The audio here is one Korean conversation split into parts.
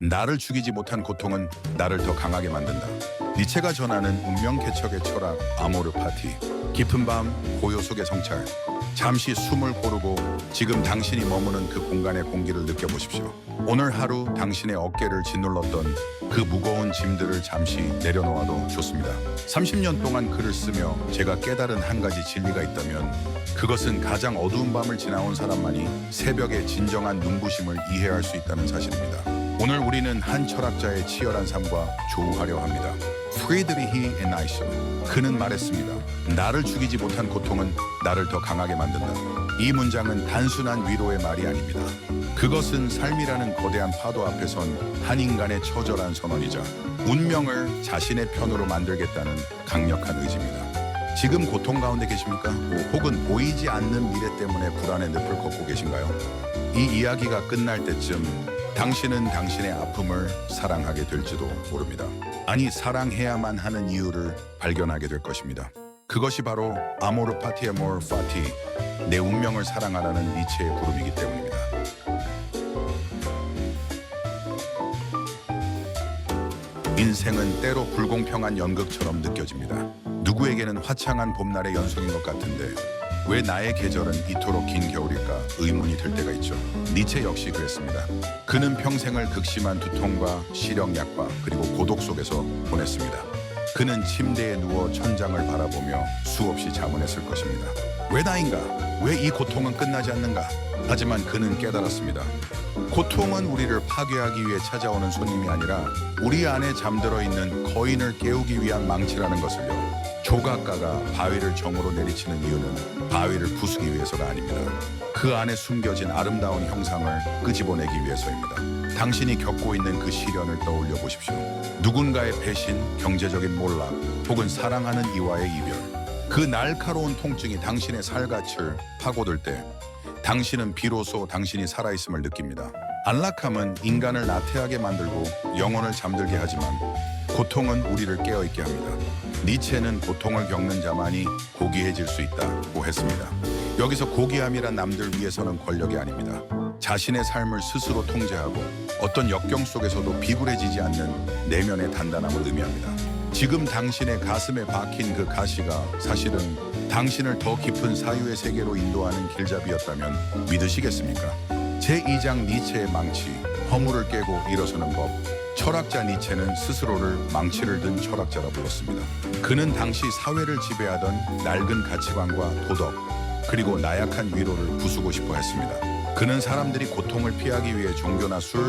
나를 죽이지 못한 고통은 나를 더 강하게 만든다. 니체가 전하는 운명 개척의 철학 아모르 파티. 깊은 밤 고요 속의 성찰. 잠시 숨을 고르고 지금 당신이 머무는 그 공간의 공기를 느껴보십시오. 오늘 하루 당신의 어깨를 짓눌렀던 그 무거운 짐들을 잠시 내려놓아도 좋습니다. 30년 동안 글을 쓰며 제가 깨달은 한 가지 진리가 있다면 그것은 가장 어두운 밤을 지나온 사람만이 새벽의 진정한 눈부심을 이해할 수 있다는 사실입니다. 오늘 우리는 한 철학자의 치열한 삶과 조우하려 합니다. 프리드리히 에나이셔. 그는 말했습니다. 나를 죽이지 못한 고통은 나를 더 강하게 만든다. 이 문장은 단순한 위로의 말이 아닙니다. 그것은 삶이라는 거대한 파도 앞에 선 한 인간의 처절한 선언이자 운명을 자신의 편으로 만들겠다는 강력한 의지입니다. 지금 고통 가운데 계십니까? 혹은 보이지 않는 미래 때문에 불안의 늪을 걷고 계신가요? 이 이야기가 끝날 때쯤 당신은 당신의 아픔을 사랑하게 될지도 모릅니다. 아니, 사랑해야만 하는 이유를 발견하게 될 것입니다. 그것이 바로 아모르 파티 아모르 파티, 내 운명을 사랑하라는 니체의 부름이기 때문입니다. 인생은 때로 불공평한 연극처럼 느껴집니다. 누구에게는 화창한 봄날의 연속인 것 같은데 왜 나의 계절은 이토록 긴 겨울일까 의문이 들 때가 있죠. 니체 역시 그랬습니다. 그는 평생을 극심한 두통과 시력약과 그리고 고독 속에서 보냈습니다. 그는 침대에 누워 천장을 바라보며 수없이 자문했을 것입니다. 왜 나인가? 왜 이 고통은 끝나지 않는가? 하지만 그는 깨달았습니다. 고통은 우리를 파괴하기 위해 찾아오는 손님이 아니라 우리 안에 잠들어 있는 거인을 깨우기 위한 망치라는 것을요. 조각가가 바위를 정으로 내리치는 이유는 바위를 부수기 위해서가 아닙니다. 그 안에 숨겨진 아름다운 형상을 끄집어내기 위해서입니다. 당신이 겪고 있는 그 시련을 떠올려 보십시오. 누군가의 배신, 경제적인 몰락, 혹은 사랑하는 이와의 이별. 그 날카로운 통증이 당신의 살갗을 파고들 때 당신은 비로소 당신이 살아있음을 느낍니다. 안락함은 인간을 나태하게 만들고 영혼을 잠들게 하지만 고통은 우리를 깨어있게 합니다. 니체는 고통을 겪는 자만이 고귀해질 수 있다고 했습니다. 여기서 고귀함이란 남들 위해서는 권력이 아닙니다. 자신의 삶을 스스로 통제하고 어떤 역경 속에서도 비굴해지지 않는 내면의 단단함을 의미합니다. 지금 당신의 가슴에 박힌 그 가시가 사실은 당신을 더 깊은 사유의 세계로 인도하는 길잡이였다면 믿으시겠습니까? 제2장 니체의 망치, 허물을 깨고 일어서는 법. 철학자 니체는 스스로를 망치를 든 철학자라 불렀습니다. 그는 당시 사회를 지배하던 낡은 가치관과 도덕, 그리고 나약한 위로를 부수고 싶어 했습니다. 그는 사람들이 고통을 피하기 위해 종교나 술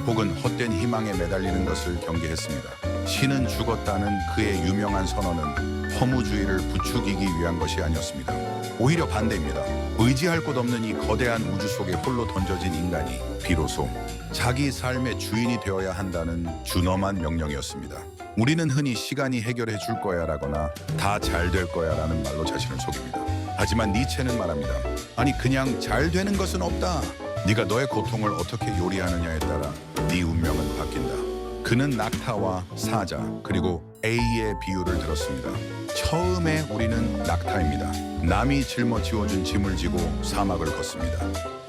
혹은 헛된 희망에 매달리는 것을 경계했습니다. 신은 죽었다는 그의 유명한 선언은 허무주의를 부추기기 위한 것이 아니었습니다. 오히려 반대입니다. 의지할 곳 없는 이 거대한 우주 속에 홀로 던져진 인간이 비로소 자기 삶의 주인이 되어야 한다는 준엄한 명령이었습니다. 우리는 흔히 시간이 해결해 줄 거야 라거나 다 잘 될 거야 라는 말로 자신을 속입니다. 하지만 니체는 말합니다. 아니, 그냥 잘 되는 것은 없다. 네가 너의 고통을 어떻게 요리하느냐에 따라 네 운명은 바뀐다. 그는 낙타와 사자 그리고 A의 비유를 들었습니다. 처음에 우리는 낙타입니다. 남이 짊어지워준 짐을 지고 사막을 걷습니다.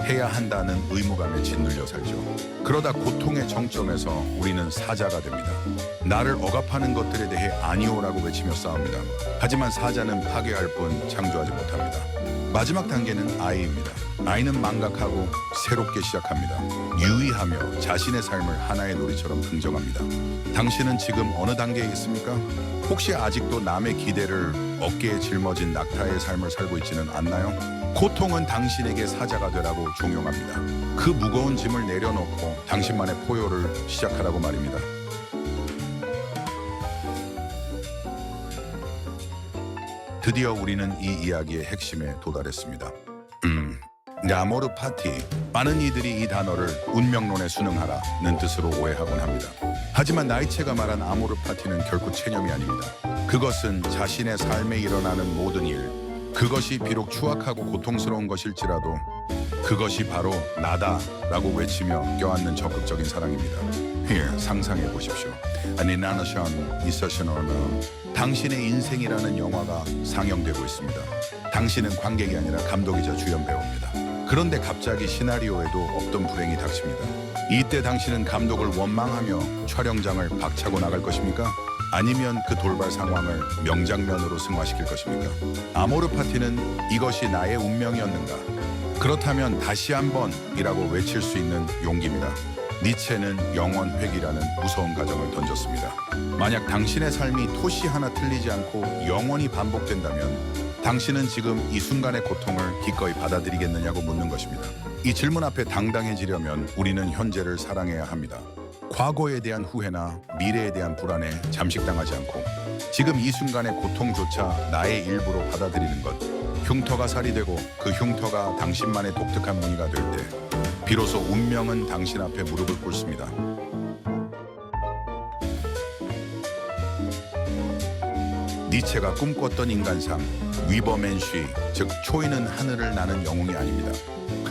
해야 한다는 의무감에 짓눌려 살죠. 그러다 고통의 정점에서 우리는 사자가 됩니다. 나를 억압하는 것들에 대해 아니오라고 외치며 싸웁니다. 하지만 사자는 파괴할 뿐 창조하지 못합니다. 마지막 단계는 아이입니다. 아이는 망각하고 새롭게 시작합니다. 유의하며 자신의 삶을 하나의 놀이처럼 긍정합니다. 당신은 지금 어느 단계에 있습니까? 혹시 아직도 남의 기대를 어깨에 짊어진 낙타의 삶을 살고 있지는 않나요? 고통은 당신에게 사자가 되라고 종용합니다. 그 무거운 짐을 내려놓고 당신만의 포효를 시작하라고 말입니다. 드디어 우리는 이 이야기의 핵심에 도달했습니다. 아모르 파티. 많은 이들이 이 단어를 운명론에 순응하라는 뜻으로 오해하곤 합니다. 하지만 나이체가 말한 아모르 파티는 결코 체념이 아닙니다. 그것은 자신의 삶에 일어나는 모든 일, 그것이 비록 추악하고 고통스러운 것일지라도 그것이 바로 나다라고 외치며 껴안는 적극적인 사랑입니다. Here, 상상해 보십시오. 아니나나션 이서셔너는 당신의 인생이라는 영화가 상영되고 있습니다. 당신은 관객이 아니라 감독이자 주연 배우입니다. 그런데 갑자기 시나리오에도 없던 불행이 닥칩니다. 이때 당신은 감독을 원망하며 촬영장을 박차고 나갈 것입니까? 아니면 그 돌발 상황을 명장면으로 승화시킬 것입니까? 아모르 파티는 이것이 나의 운명이었는가? 그렇다면 다시 한번이라고 외칠 수 있는 용기입니다. 니체는 영원 회귀라는 무서운 가정을 던졌습니다. 만약 당신의 삶이 토시 하나 틀리지 않고 영원히 반복된다면 당신은 지금 이 순간의 고통을 기꺼이 받아들이겠느냐고 묻는 것입니다. 이 질문 앞에 당당해지려면 우리는 현재를 사랑해야 합니다. 과거에 대한 후회나 미래에 대한 불안에 잠식당하지 않고 지금 이 순간의 고통조차 나의 일부로 받아들이는 것. 흉터가 살이 되고 그 흉터가 당신만의 독특한 무늬가 될 때 비로소 운명은 당신 앞에 무릎을 꿇습니다. 니체가 꿈꿨던 인간상 위버맨쉬, 즉 초이는 하늘을 나는 영웅이 아닙니다.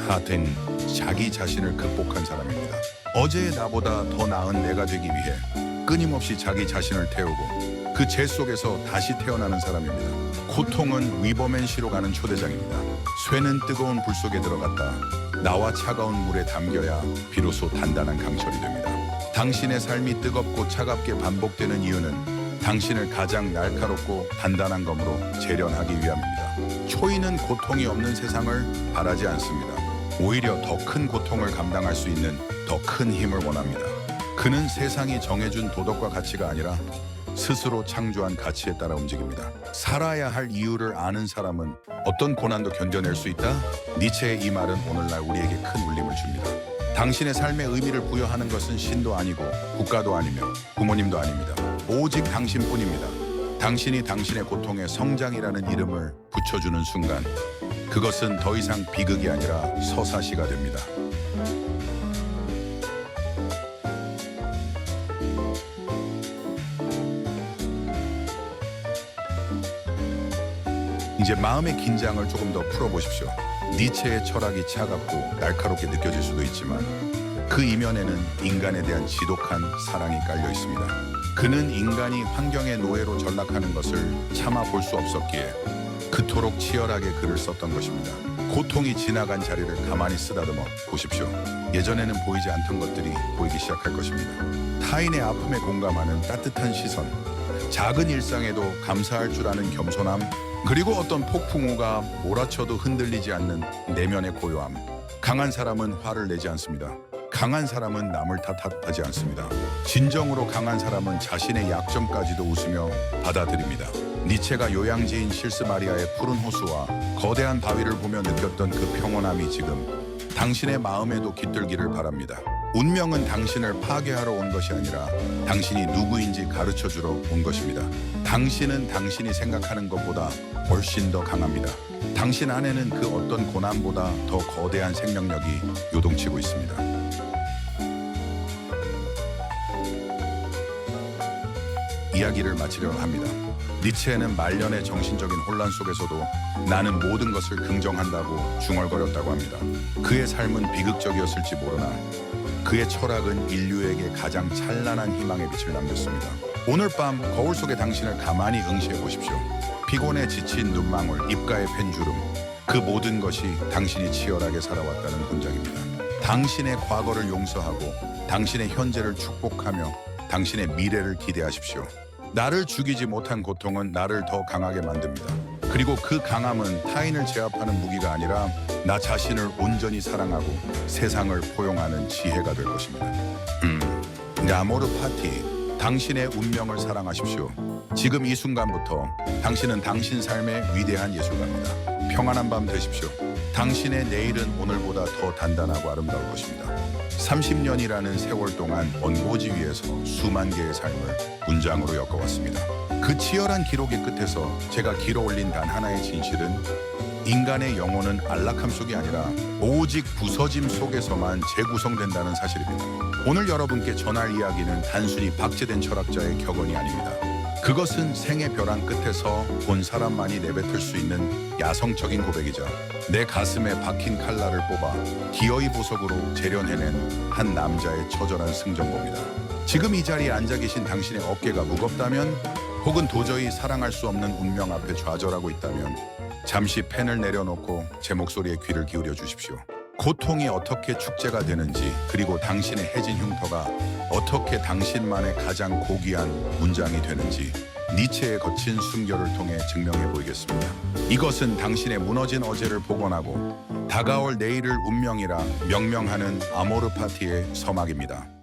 같은 자기 자신을 극복한 사람입니다. 어제의 나보다 더 나은 내가 되기 위해 끊임없이 자기 자신을 태우고 그 죄 속에서 다시 태어나는 사람입니다. 고통은 위버맨쉬로 가는 초대장입니다. 쇠는 뜨거운 불 속에 들어갔다 나와 차가운 물에 담겨야 비로소 단단한 강철이 됩니다. 당신의 삶이 뜨겁고 차갑게 반복되는 이유는 당신을 가장 날카롭고 단단한 검으로 재련하기 위함입니다. 초이는 고통이 없는 세상을 바라지 않습니다. 오히려 더 큰 고통을 감당할 수 있는 더 큰 힘을 원합니다. 그는 세상이 정해준 도덕과 가치가 아니라 스스로 창조한 가치에 따라 움직입니다. 살아야 할 이유를 아는 사람은 어떤 고난도 견뎌낼 수 있다? 니체의 이 말은 오늘날 우리에게 큰 울림을 줍니다. 당신의 삶의 의미를 부여하는 것은 신도 아니고 국가도 아니며 부모님도 아닙니다. 오직 당신뿐입니다. 당신이 당신의 고통에 성장이라는 이름을 붙여주는 순간 그것은 더 이상 비극이 아니라 서사시가 됩니다. 이제 마음의 긴장을 조금 더 풀어보십시오. 니체의 철학이 차갑고 날카롭게 느껴질 수도 있지만 그 이면에는 인간에 대한 지독한 사랑이 깔려 있습니다. 그는 인간이 환경의 노예로 전락하는 것을 참아 볼 수 없었기에 그토록 치열하게 글을 썼던 것입니다. 고통이 지나간 자리를 가만히 쓰다듬어 보십시오. 예전에는 보이지 않던 것들이 보이기 시작할 것입니다. 타인의 아픔에 공감하는 따뜻한 시선, 작은 일상에도 감사할 줄 아는 겸손함, 그리고 어떤 폭풍우가 몰아쳐도 흔들리지 않는 내면의 고요함. 강한 사람은 화를 내지 않습니다. 강한 사람은 남을 탓하지 않습니다. 진정으로 강한 사람은 자신의 약점까지도 웃으며 받아들입니다. 니체가 요양지인 실스 마리아의 푸른 호수와 거대한 바위를 보며 느꼈던 그 평온함이 지금 당신의 마음에도 깃들기를 바랍니다. 운명은 당신을 파괴하러 온 것이 아니라 당신이 누구인지 가르쳐주러 온 것입니다. 당신은 당신이 생각하는 것보다 훨씬 더 강합니다. 당신 안에는 그 어떤 고난보다 더 거대한 생명력이 요동치고 있습니다. 이야기를 마치려 합니다. 니체는 말년의 정신적인 혼란 속에서도 나는 모든 것을 긍정한다고 중얼거렸다고 합니다. 그의 삶은 비극적이었을지 모르나 그의 철학은 인류에게 가장 찬란한 희망의 빛을 남겼습니다. 오늘 밤 거울 속의 당신을 가만히 응시해 보십시오. 피곤에 지친 눈망울, 입가의 펜주름, 그 모든 것이 당신이 치열하게 살아왔다는 훈장입니다. 당신의 과거를 용서하고 당신의 현재를 축복하며 당신의 미래를 기대하십시오. 나를 죽이지 못한 고통은 나를 더 강하게 만듭니다. 그리고 그 강함은 타인을 제압하는 무기가 아니라 나 자신을 온전히 사랑하고 세상을 포용하는 지혜가 될 것입니다. 아모르 파티, 당신의 운명을 사랑하십시오. 지금 이 순간부터 당신은 당신 삶의 위대한 예술가입니다. 평안한 밤 되십시오. 당신의 내일은 오늘보다 더 단단하고 아름다울 것입니다. 30년이라는 세월 동안 원고지 위에서 수만 개의 삶을 문장으로 엮어왔습니다. 그 치열한 기록의 끝에서 제가 길어올린 단 하나의 진실은 인간의 영혼은 안락함 속이 아니라 오직 부서짐 속에서만 재구성된다는 사실입니다. 오늘 여러분께 전할 이야기는 단순히 박제된 철학자의 격언이 아닙니다. 그것은 생의 벼랑 끝에서 본 사람만이 내뱉을 수 있는 야성적인 고백이자 내 가슴에 박힌 칼날을 뽑아 기어이 보석으로 재련해낸 한 남자의 처절한 승전보입니다. 지금 이 자리에 앉아 계신 당신의 어깨가 무겁다면 혹은 도저히 사랑할 수 없는 운명 앞에 좌절하고 있다면 잠시 펜을 내려놓고 제 목소리에 귀를 기울여 주십시오. 고통이 어떻게 축제가 되는지, 그리고 당신의 해진 흉터가 어떻게 당신만의 가장 고귀한 문장이 되는지 니체의 거친 순결을 통해 증명해 보이겠습니다. 이것은 당신의 무너진 어제를 복원하고 다가올 내일을 운명이라 명명하는 아모르 파티의 서막입니다.